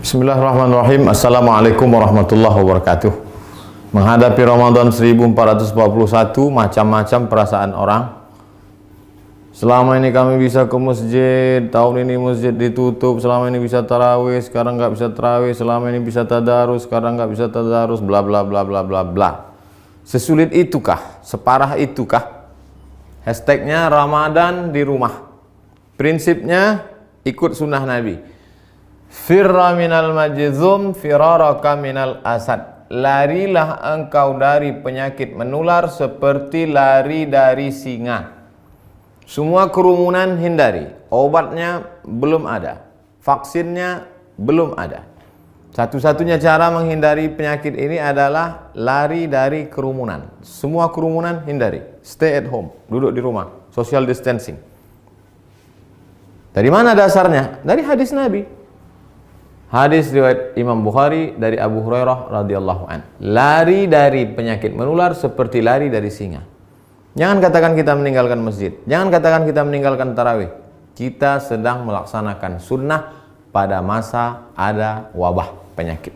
Bismillahirrahmanirrahim. Assalamualaikum warahmatullahi wabarakatuh. Menghadapi Ramadan 1441, macam-macam perasaan orang. Selama ini kami bisa ke masjid, tahun ini masjid ditutup. Selama ini bisa tarawih, sekarang nggak bisa tarawih. Selama ini bisa tadarus, sekarang nggak bisa tadarus. Bla bla bla bla bla bla. Sesulit itukah? Separah itukah? Hashtagnya Ramadan di rumah. Prinsipnya ikut sunnah Nabi. Firra minal majzum firaraka minal asad. Larilah engkau dari penyakit menular seperti lari dari singa. Semua kerumunan hindari. Obatnya belum ada, vaksinnya belum ada. Satu-satunya cara menghindari penyakit ini adalah lari dari kerumunan. Semua kerumunan hindari. Stay at home, duduk di rumah, social distancing. Dari mana dasarnya? Dari hadis Nabi. Hadis riwayat Imam Bukhari dari Abu Hurairah radhiyallahu an. Lari dari penyakit menular seperti lari dari singa. Jangan katakan kita meninggalkan masjid. Jangan katakan kita meninggalkan tarawih. Kita sedang melaksanakan sunnah pada masa ada wabah penyakit.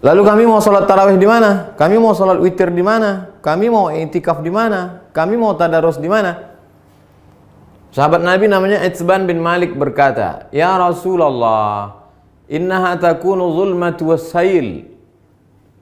Lalu kami mau sholat tarawih di mana? Kami mau sholat witir di mana? Kami mau i'tikaf di mana? Kami mau tadarus di mana? Sahabat Nabi namanya Itsban bin Malik berkata, "Ya Rasulullah, innaha takunu zulmatu wassail."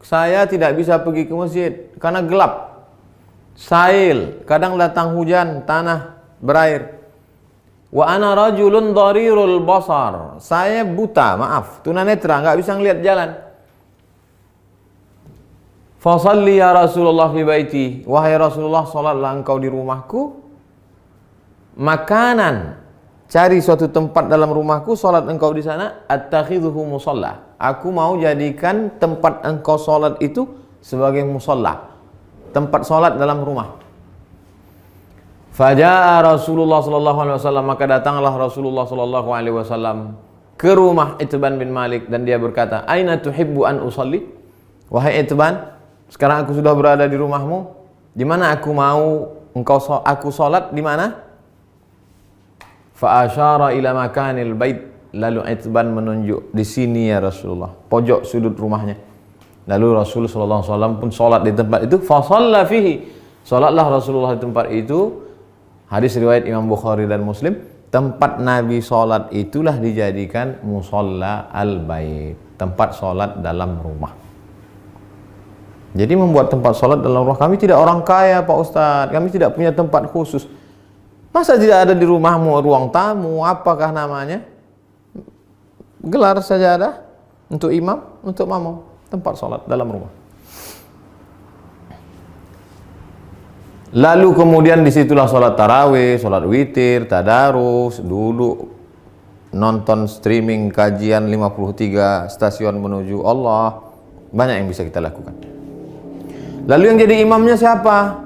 Saya tidak bisa pergi ke masjid karena gelap. Sail, kadang datang hujan, tanah berair. Wa ana rajulun dharirul basar. Saya buta, maaf, tunanetra, enggak bisa ngelihat jalan. Fa shalli ya Rasulullah fi baiti. Wahai Rasulullah, salatlah engkau di rumahku. Makanan, cari suatu tempat dalam rumahku, sholat engkau di sana. Attakhidhuhu musalla. Aku mau jadikan tempat engkau sholat itu sebagai musalla, tempat sholat dalam rumah. Faja'a Rasulullah sallallahu alaihi wasallam, maka datanglah Rasulullah sallallahu alaihi wasallam ke rumah Itsban bin Malik dan dia berkata, "Aina tuhibbu an usalli?" Wahai Itsban, sekarang aku sudah berada di rumahmu. Di mana aku mau aku sholat di mana? Fa asyara ila makanil bait. Lalu Itsban menunjuk, di sini ya Rasulullah, pojok sudut rumahnya. Lalu Rasulullah sallallahu alaihi wasallam pun salat di tempat itu. Fa shalla fihi. Salatlah Rasulullah di tempat itu. Hadis riwayat Imam Bukhari dan Muslim. Tempat Nabi salat itulah dijadikan musalla al-bait, tempat salat dalam rumah. Jadi membuat tempat salat dalam rumah. Kami tidak orang kaya, Pak Ustadz. Kami tidak punya tempat khusus. Masa tidak ada di rumahmu ruang tamu, apakah namanya? Gelar sajadah untuk imam, untuk makmum, tempat sholat dalam rumah. Lalu kemudian disitulah sholat tarawih, sholat witir, tadarus, duduk nonton streaming kajian 53 stasiun menuju Allah. Banyak yang bisa kita lakukan. Lalu yang jadi imamnya siapa?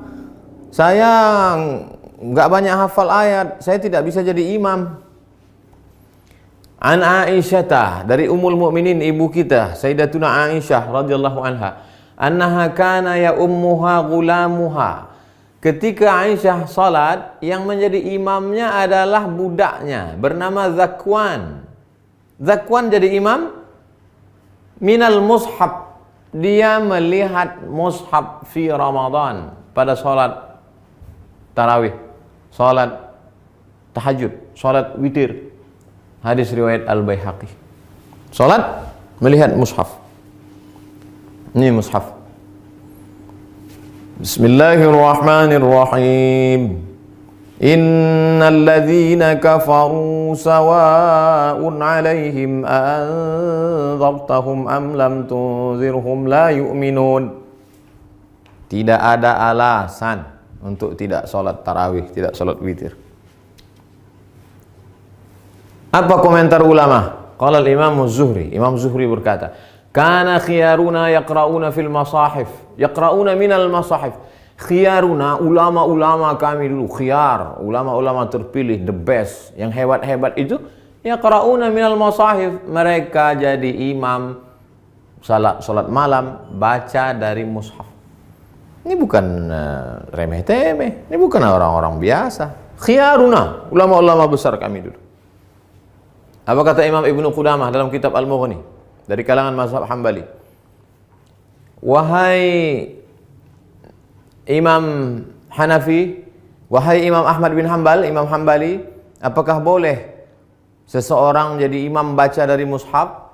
Saya nggak banyak hafal ayat, saya tidak bisa jadi imam. An Aisyah, dari Ummul Mukminin, ibu kita Sayyidatuna Aisyah radhiyallahu anha, annaha kana ya ummuha gulamuha. Ketika Aisyah salat, yang menjadi imamnya adalah budaknya bernama Zakwan. Zakwan jadi imam minal mushaf. Dia melihat mushaf fi Ramadan pada salat tarawih, salat tahajud, salat witir. Hadis riwayat Al-Baihaqi. Salat melihat mushaf. Ini mushaf. Bismillahirrahmanirrahim. Innal ladzina kafaru sawa'un 'alaihim anzartahum am lam tunzirhum la yu'minun. Tidak ada alasan untuk tidak sholat tarawih, tidak sholat witir. Apa komentar ulama? Qala al-Imam Az-Zuhri. Imam Zuhri berkata, "Kana khiyaruna yaqra'una fil masahif." Yaqra'una minal masahif. Khiyaruna, ulama-ulama kami dulu, khiyar, ulama-ulama terpilih, the best, yang hebat-hebat itu, yaqra'una minal masahif. Mereka jadi imam salat malam, baca dari mushaf. Ini bukan remeh-temeh, ini bukan orang-orang biasa. Khiyaruna, ulama-ulama besar kami dulu. Apa kata Imam Ibnu Qudamah dalam kitab Al-Mughni dari kalangan mazhab Hambali? Wahai Imam Hanafi, wahai Imam Ahmad bin Hanbal, Imam Hambali, apakah boleh seseorang jadi imam baca dari mushaf?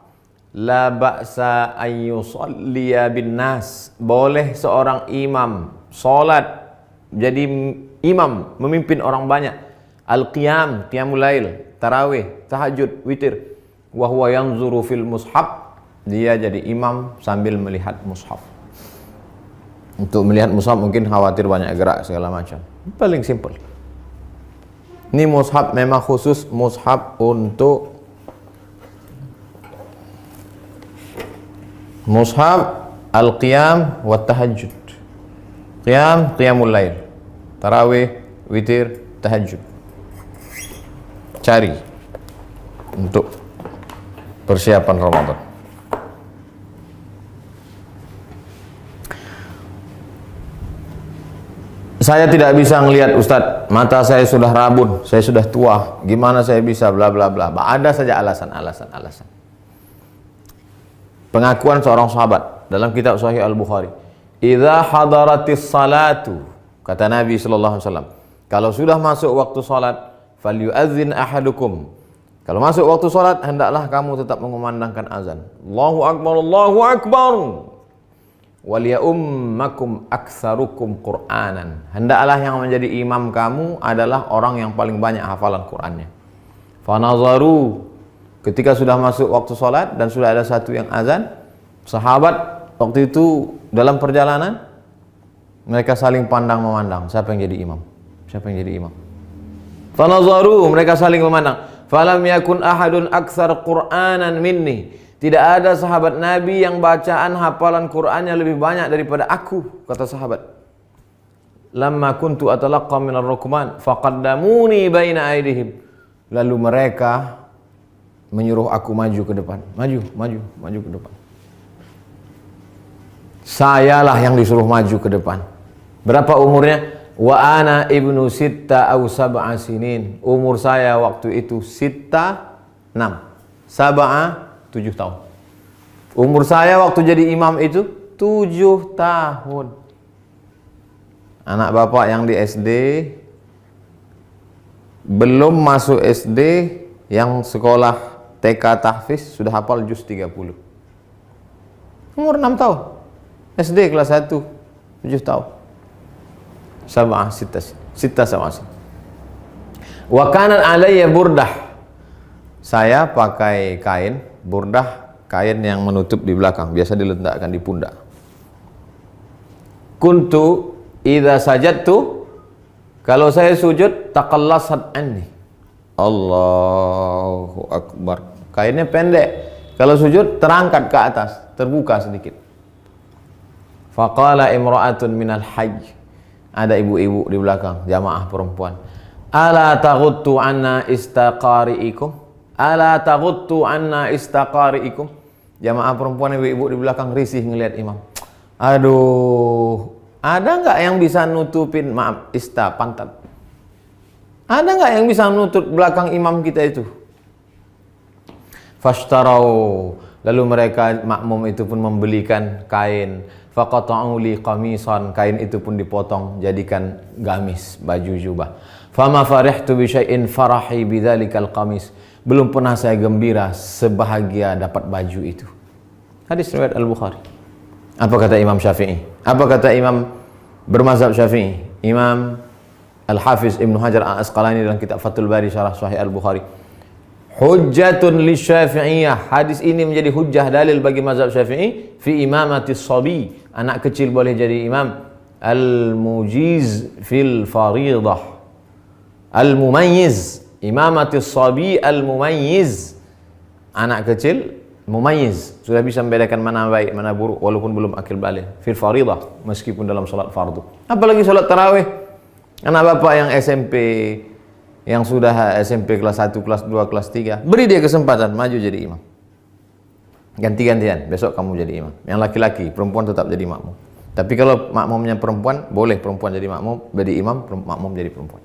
La ba'sa ayyusalliya bin nas. Boleh seorang imam salat jadi imam memimpin orang banyak. Al-qiyam, qiyamul lail, tarawih, tahajud, witir. Wa huwa yanzuru fil mushaf. Dia jadi imam sambil melihat mushaf. Untuk melihat mushaf mungkin khawatir banyak gerak segala macam. Paling simple. Ini mushaf memang khusus mushaf untuk mushaf al-qiyam wa tahajud. Qiyam, qiyamul lail. Tarawih, witir, tahajud. Cari untuk persiapan Ramadan. Saya tidak bisa ngelihat Ustadz, mata saya sudah rabun, saya sudah tua, gimana saya bisa bla bla bla. Ada saja alasan. Pengakuan seorang sahabat dalam kitab Sahih Al-Bukhari. Idza hadaratis salatu, kata Nabi sallallahu alaihi wasallam, kalau sudah masuk waktu salat, falyu'adzin ahadukum. Kalau masuk waktu salat, hendaklah kamu tetap mengumandangkan azan. Allahu akbar, Allahu akbar. Waliyummakum aktsarukum Qur'anan. Hendaklah yang menjadi imam kamu adalah orang yang paling banyak hafalan Qur'annya. Fanazaru, ketika sudah masuk waktu salat dan sudah ada satu yang azan, sahabat waktu itu dalam perjalanan mereka saling pandang memandang, siapa yang jadi imam? Siapa yang jadi imam? Fanazaru, mereka saling memandang. Falam yakun ahadun aktsar Qur'anan minni. Tidak ada sahabat Nabi yang bacaan hafalan Qur'annya lebih banyak daripada aku, kata sahabat. Lamma kuntu atalaqqa minar rukman faqaddamuni baina aydihim. Lalu mereka menyuruh aku maju ke depan. Maju ke depan. Sayalah yang disuruh maju ke depan. Berapa umurnya? Wa ana ibnu sitta aw sab'a sinin. Umur saya waktu itu sitta 6. Sab'a 7 tahun. Umur saya waktu jadi imam itu 7 tahun. Anak bapak yang di SD, belum masuk SD, yang sekolah TK tahfiz sudah hafal juz 30. Umur 6 tahun. SD kelas 1, 7 tahun. Sab'ah sitta sab'ah. Wa kanat alayya burdah. Saya pakai kain burdah, kain yang menutup di belakang, biasa diletakkan di pundak. Kuntu idza sajadtu, kalau saya sujud, taqallasat anni. Allahu akbar. Kainnya pendek. Kalau sujud terangkat ke atas, terbuka sedikit. Faqala imra'atun minal hajj. Ada ibu-ibu di belakang, jamaah perempuan. Ala taghuttu anna istaqari'ikum? Ala taghuttu anna istaqari'ikum? Jamaah perempuan ibu-ibu di belakang risih ngelihat imam. Aduh, ada nggak yang bisa nutupin, maaf, pantat? Ada nggak yang bisa nutup belakang imam kita itu? Fashtarau, lalu mereka makmum itu pun membelikan kain. Faqata'u li qamisan, kain itu pun dipotong jadikan gamis, baju jubah. Fama farihtu bi syai'in farahi bidzalikal qamis. Belum pernah saya gembira sebahagia dapat baju itu. Hadis riwayat Al-Bukhari. Apa kata Imam Syafi'i? Apa kata Imam bermazhab Syafi'i? Imam Al-Hafiz Ibnu Hajar Al-Asqalani dalam kitab Fathul Bari Syarah Sahih Al-Bukhari. Hujjatun li Syafi'iyah. Hadis ini menjadi hujjah dalil bagi mazhab Syafi'i fi imamatis sabi. Anak kecil boleh jadi imam. Al-mujiz fil faridah. Al-mumayyiz. Imamatis sabi al-mumayyiz. Anak kecil mumayyiz, sudah bisa membedakan mana baik mana buruk walaupun belum akil baligh fil faridah, meskipun dalam salat fardu. Apalagi salat tarawih. Anak bapak yang SMP, yang sudah SMP kelas 1, kelas 2, kelas 3, beri dia kesempatan maju jadi imam. Ganti-gantian, besok kamu jadi imam. Yang laki-laki, perempuan tetap jadi makmum. Tapi kalau makmumnya perempuan, boleh perempuan jadi makmum, jadi imam, makmum jadi perempuan.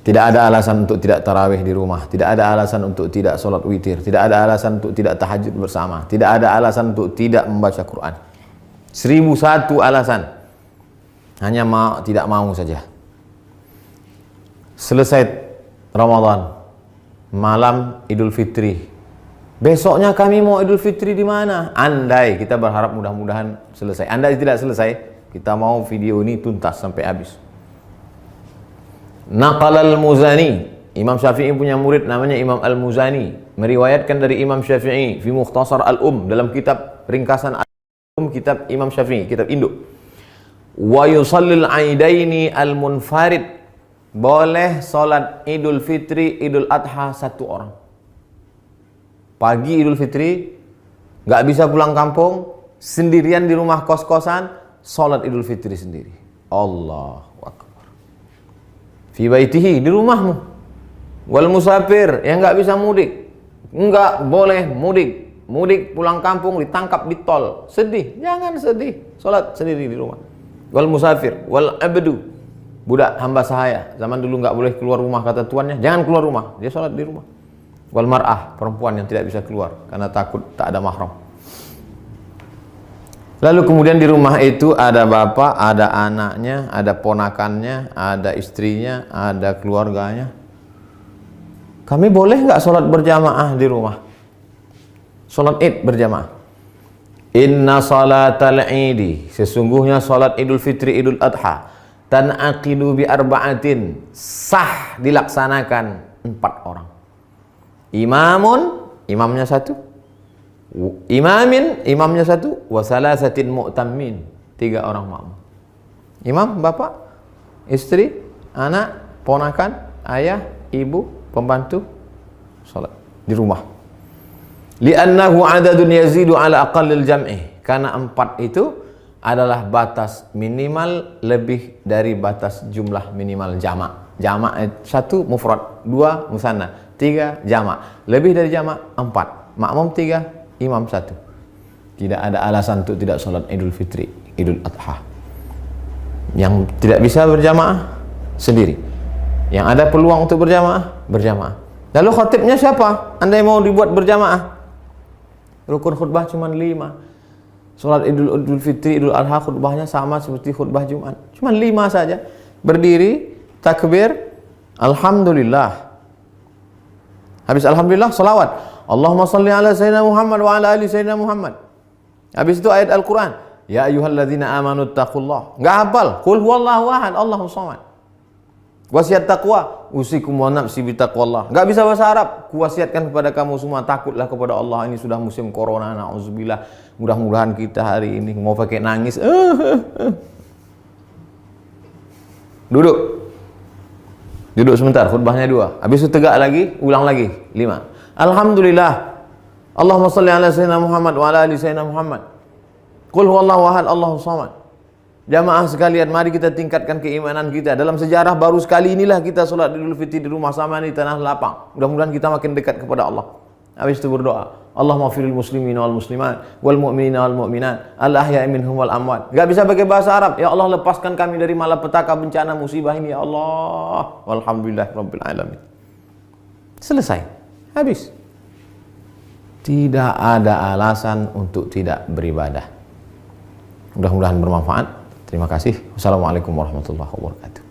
Tidak ada alasan untuk tidak tarawih di rumah. Tidak ada alasan untuk tidak sholat witir. Tidak ada alasan untuk tidak tahajud bersama. Tidak ada alasan untuk tidak membaca Quran. 1001 alasan. Hanya tidak mau saja. Selesai Ramadan, malam Idul Fitri. Besoknya kami mau Idul Fitri di mana? Andai, kita berharap mudah-mudahan selesai. Andai tidak selesai, kita mau video ini tuntas sampai habis. Naqal al-Muzani, Imam Syafi'i punya murid namanya Imam al-Muzani, meriwayatkan dari Imam Syafi'i fi Mukhtasar al-Um, dalam kitab ringkasan al-Um, kitab Imam Syafi'i, kitab induk. Wa yusallil aidaini al-munfarid, boleh salat Idul Fitri, Idul Adha satu orang. Pagi Idul Fitri, nggak bisa pulang kampung, sendirian di rumah kos-kosan, salat Idul Fitri sendiri. Allahu Akbar. Fi baitihi, di rumahmu. Wal musafir, yang nggak bisa mudik, nggak boleh mudik. Mudik pulang kampung ditangkap di tol, sedih, jangan sedih, salat sendiri di rumah. Wal musafir, wal abdu, budak hamba sahaya, zaman dulu nggak boleh keluar rumah kata tuannya, jangan keluar rumah, dia salat di rumah. Wal mar'ah, perempuan yang tidak bisa keluar karena takut tak ada mahram. Lalu kemudian di rumah itu ada bapak, ada anaknya, ada ponakannya, ada istrinya, ada keluarganya. Kami boleh nggak sholat berjamaah di rumah? Sholat id berjamaah. Inna salatal idi, sesungguhnya sholat Idul Fitri, Idul Adha, tan'aqidu bi arba'atin, sah dilaksanakan 4 orang. Imamun, imamnya 1. Imamin, imamnya 1. Wa salasatin mu'tammin, 3 orang makmum. Imam, bapak, istri, anak, ponakan, ayah, ibu, pembantu, salat di rumah. Li'annahu adadun yazidu ala aqallil jam'i, karena 4 itu adalah batas minimal lebih dari batas jumlah minimal jamak. Jamak 1 mufrad, 2 musanna, 3 jamak. Lebih dari jamak 4. Makmum 3, imam 1. Tidak ada alasan untuk tidak sholat Idul Fitri, Idul Adha. Yang tidak bisa berjamaah sendiri. Yang ada peluang untuk berjamaah, berjamaah. Lalu khatibnya siapa? Andai mau dibuat berjamaah, rukun khutbah cuma 5. Sholat Idul Fitri, Idul Adha khutbahnya sama seperti khutbah Jumat, cuma 5 saja. Berdiri, takbir, alhamdulillah. Habis alhamdulillah, salawat. Allahumma salli ala sayyidina Muhammad wa ala ali sayyidina Muhammad. Habis itu ayat Al-Quran. Ya ayyuhalladzina amanu taqullah. Enggak hafal. Qul huwallahu ahad, Allahus samad. Wasiat taqwa, usikum wa nafsi bi taqwallah. Enggak bisa bahasa Arab. Kuwasiatkan kepada kamu semua, takutlah kepada Allah. Ini sudah musim corona, na'udzubillah. Mudah-mudahan kita hari ini mau pakai nangis. Duduk. Duduk sebentar, khutbahnya 2. Habis itu tegak lagi, ulang lagi 5. Alhamdulillah. Allahumma salli ala sayyidina Muhammad wa ala ali sayyidina Muhammad. Qul huwallahu ahad, Allahus samad. Jamaah sekalian, mari kita tingkatkan keimanan kita. Dalam sejarah baru sekali inilah kita sholat Idul Fitri di rumah sama di tanah lapang. Mudah-mudahan kita makin dekat kepada Allah. Habis itu berdoa, Allahumma firil muslimin wal muslimat wal mu'minina wal mu'minat al ahya'i minhum wal amwat. Gak bisa pakai bahasa Arab. Ya Allah, lepaskan kami dari malapetaka, bencana, musibah ini ya Allah. Walhamdulillah rabbil alamin. Selesai. Habis. Tidak ada alasan untuk tidak beribadah. Mudah-mudahan bermanfaat. Terima kasih. Wassalamualaikum warahmatullahi wabarakatuh.